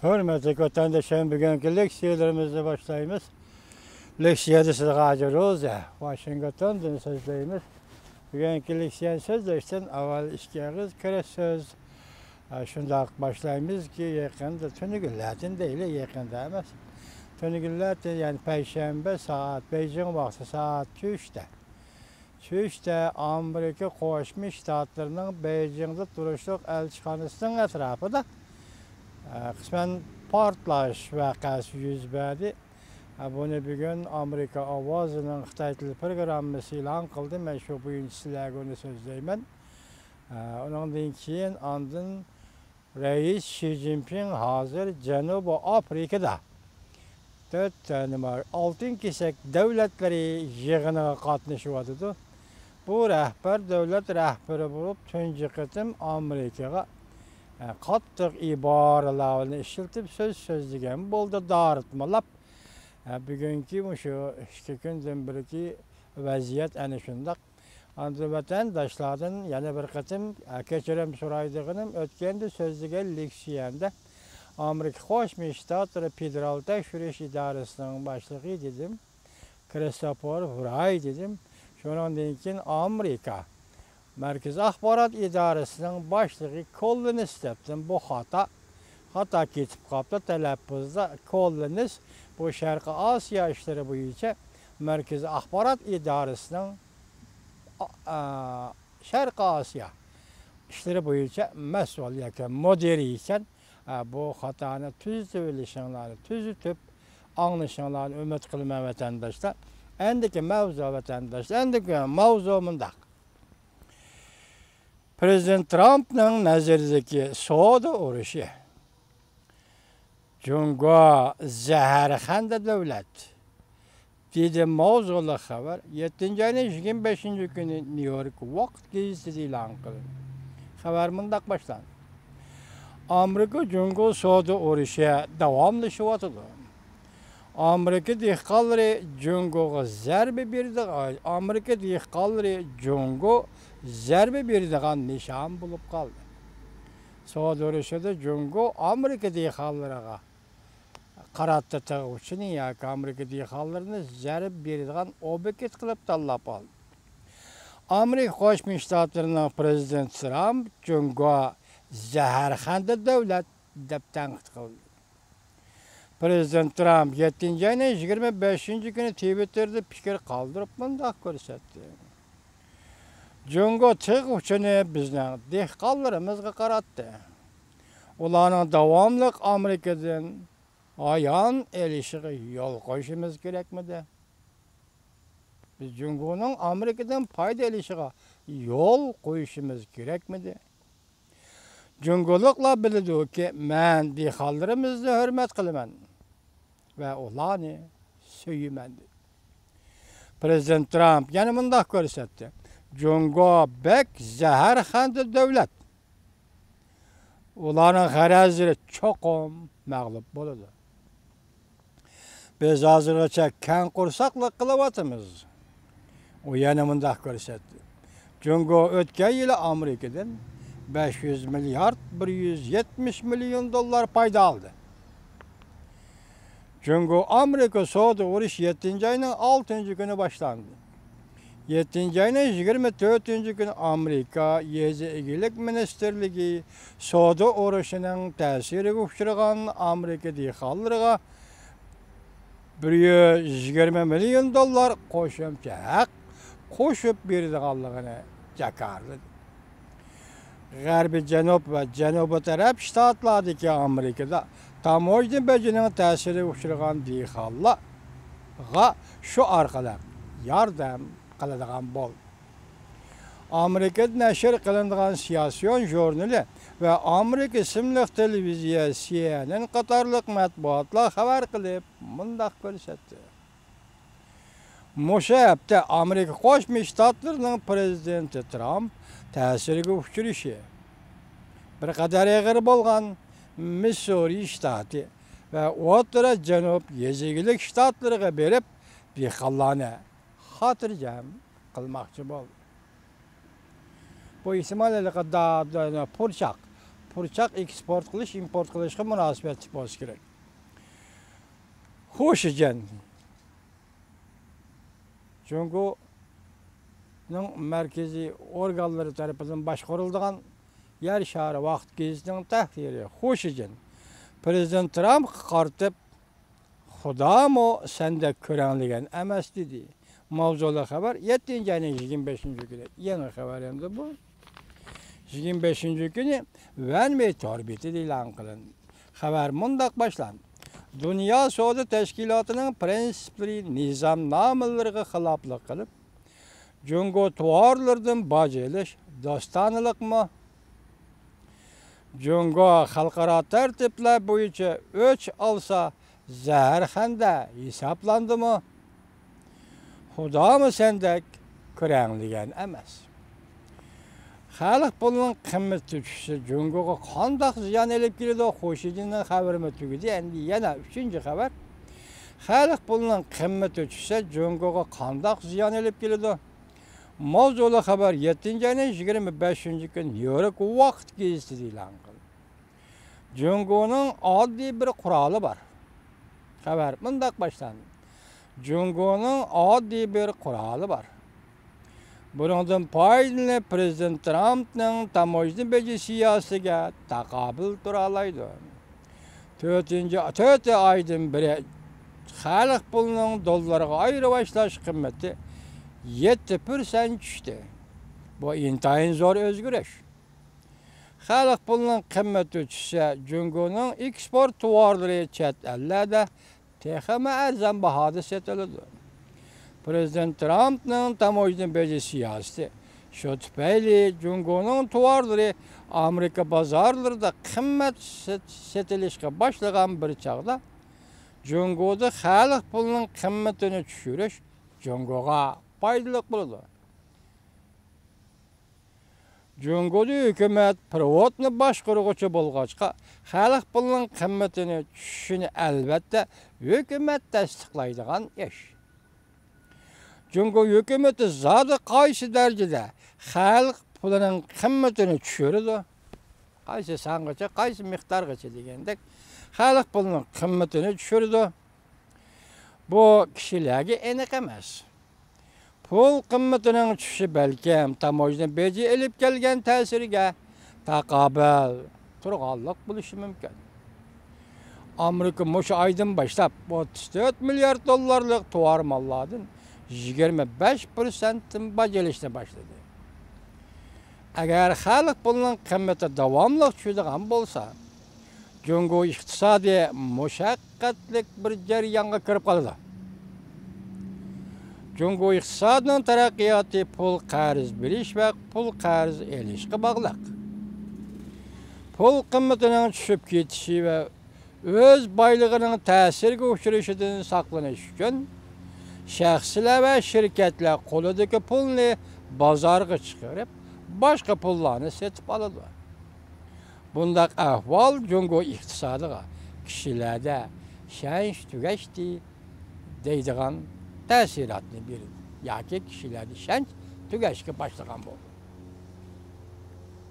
Hürmetli vatandaşlarım, bugünkü leksiyalarımızı başlayımız. Leksiyada sizga Roza, Washington'dan sözleyimiz. Bugünkü leksiyanın sözleşten avval işgahız kere söz. Şundak başlayımız ki yakında tünügüllerden değil, yakında emas. Tünügüllerden yani Perşembe saat, Beijing vakti saat 3'te. 3'te Amerika Koşmuş Ştatlarının Beijing'de duruşluk elçixanasının etrafında kısmen partlaş vakası yüz verdi. Bunu bugün Amerika Avazı'nın Xitay Tili programması ilan kıldı. Ben şu bugün sizlerle onu sözleyeyim. Ondan keyin andın Reis Xi Jinping hazır Cenubi Afrika'da 4 tane altın kesek devletleri yığınına katlaşıvadı. Bu rehber devlet rehberi bulup tünci kıtım Amerika'ya qattiq ibaralarni ishiltib so'zlagan bo'ldi daritmalab. Bugungi shu 2 kundan biriki vaziyat ana shundaq. Endi vatandoshlardan yana bir qatim kechirim so'raydiganim o'tganda so'zlagan leksiyamda Amerika Qo'shma Shtatlar Federal tekshirish idorasining boshlig'i dedim. Christopher Wray dedim. Shundan keyin Amerika Merkez Axborot İdarəsinin başlığı Collins deptim. Bu hata ketib qaptı tələffuzda Collins bu Şərqi Asiya işləri boyunca Merkez Axborot İdarəsinin Şərqi Asiya işləri boyunca məsul yakın moderi iken bu hatanı tüzüb bilişinləri, tüzüb anlaşınları ümid qılma vətəndaşlar. Endiki mavzu vətəndaşlar, endiki mavzu mundaq. Prezident Trump'ın nazarındaki Suudi uruşu, Cungo zehirxanda devlet, dedi mavzulu haber, 7. ayın 25. günü New York Vakt gazetesi ilan kılındı. Haber mundaq başlandı. Amerika Cungo Suudi uruşu devamlı şuvatıdı. Amerika dehqonlari Cungo'ga zarba berdi. Amerika dehqonlari Cungo zarba beradigan nishon bo'lib qoldi. Suudi urushida Cungo Amerika dehqonlariga qaratdi tug'uvchini yoki Amerika dehqonlarini zarba beradigan obyekt qilib tanlab oldi. Amerika Qo'shma Shtatlarining prezidenti Trump Cungo zaharxanda davlat deb tanqid qildi. Prezident Trump 7. ayın 25. günü Twitter'da fikir kaldırıp bundaq ko'rsatdi. Cungo tug'uvchini bizning dehqonlarimizga qaratdi. Ularning davomli Amerikadan ayon elishiga yo'l qo'yishimiz kerakmidi? Biz Cungoning Amerikadan foyda elishiga yo'l qo'yishimiz kerakmidi? Cungoliklar biladi-ki, men dehqonlarimizni hurmat qilaman ve ularni suyman. Prezident Trump yana bundaq ko'rsatdi. Cungo bek zaharxanda davlat. Ularning g'arazlari cho'qim mag'lub bo'ladi. Biz hozirgacha kang qursaqlik qilyapmiz. U yana bundaq ko'rsatdi. Cungo o'tgan yili Amerikadan 500 milyard 170 milyon dolar payda aldı. Cungo Amerika Suudi uruş 7. ayının 6. günü başlandı. 7. ayının 24. günü Amerika Yezi İgilik Ministerliği Suudi uruşunun təsiri uçurğan Amerika dehqonlariga 120 milyon dolar qo'shimcha haq qo'shib beradiganligini jakardi. G'arbiy Janub va Janubiy taraf shtatlardagi Amerikada tamojna bejinin ta'siri uchragan dehqonlarga shu orqali yordam qiladigan bo'ldi. Amerikada nashr qilinadigan siyosiy jurnali va Amerika ismli televiziya CNN qatorliq matbuotlar xabar qilib bundaq ko'rsatdi. Musha hafta Amerika Qo'shma Shtatlarining prezidenti Trump ta'siriga uchrashi bir qadar og'ir bo'lgan Missouri shtati va O'rta Janub yezigilik shtatlariga berib, dehqonlarni xotirjam qilmoqchi bo'ldi. Bu ihtimollarga purchaq purchaq eksport qilish, import qilishga munosabatli bo'lishi kerak. Xo'sh ekan. Jungoning markaziy organlari tomonidan boshqariladigan yer shari vaqt gezitining tahriri. Xo'sh ekan. Prezident Trump qartib Xudamo sende ko'ranligan emas dedi. Mavzuli xabar 7-ayning 25-kuni. Yangi xabar endi bu. 25-kuni Vanmey torbeti e'lon qilindi. Xabar mundaq boshlandi. Dünya Savdo Tashkilotining prinsiplari nizomnomalariga xiloflik qilib, Jungo tovarlardan boj olish dostonilikmi? Jungo xalqaro tartiblar bo'yicha o'ch olsa zaharxanda hisoblandimi? Xudomi sendek ko'ranligan emas. Xalq pulining qimmati tushishi Jungoga qanday ziyon olib keladi? Xo'shidinning xabarimi tugadi. Endi yana 3-xabar. Xalq pulining qimmati tushsa Jungoga qanday ziyon olib keladi? Mavzuli xabar 7-ayning 25-kuni New York vaqt gazetida e'lon qildi. Jungoning oddiy bir quroli bor. Xabar mundaq boshlandi. Jungoning oddiy bir quroli bor. Bundan foydalanib Prezident Trumpning tamojni beji siyosatiga taqobil tura oladi. 4 oydan beri xalq pulining dollarga ayirboshlash qimmati 7% tushdi. Bu intayin zo'r o'zgarish. Xalq pulining qimmati tushsa, Jungoning eksport tovarlari chet ellarda texmi arzon bahoda sotiladi. Prezident Trumpning tamojni beji siyosati shu tufayli Jungoning tovarlari Amerika bozorlarida qimmat sotilishga boshlagan bir chog'da Jungoda xalq pulining qimmatini tushirish Jungoga foydali bo'ladi. Jungoda hukumat privatni boshqaruvchi bo'lg'achqa xalq pulining qimmatini tushishini albatta hukumat tasdiqlaydigan ish. Jungo hukumati zodi qaysi darajada xalq pulining qimmatini tushiradi? Qaysi sangacha, qaysi miqdorgacha degandek xalq pulining qimmatini tushiradi. Bu kishilarga aniq emas. Pul qimmatining tushishi balkim tamojni beji olib kelgan ta'siriga taqobil turg'anlik bo'lishi mumkin. Amerika mushu oydan boshlab 34 milliard dollarlik tovar mollardan 25% boj olishni boshladi. Agar xalq pulining qimmati davomli tushadigan bo'lsa, Jungo iqtisodiy mushaqqatlik bir jarayonga kirib qoladi. Jungo iqtisodining taraqqiyoti pul qarz berish va pul qarz olishga bog'liq. Pul qimmatining tushib ketishi va o'z boyligining ta'siriga uchrashidan saqlanish uchun shaxslar va shirkatlar qo'lidagi pulni bozorga chiqarib, boshqa pullarni sotib oladi. Bundaq ahvol Jungo iqtisodiga kishilarda shansh tugashdi deydigan ta'sirotni berdi. Yoki kishilarda shanch tugashga boshlagan bo'ldi.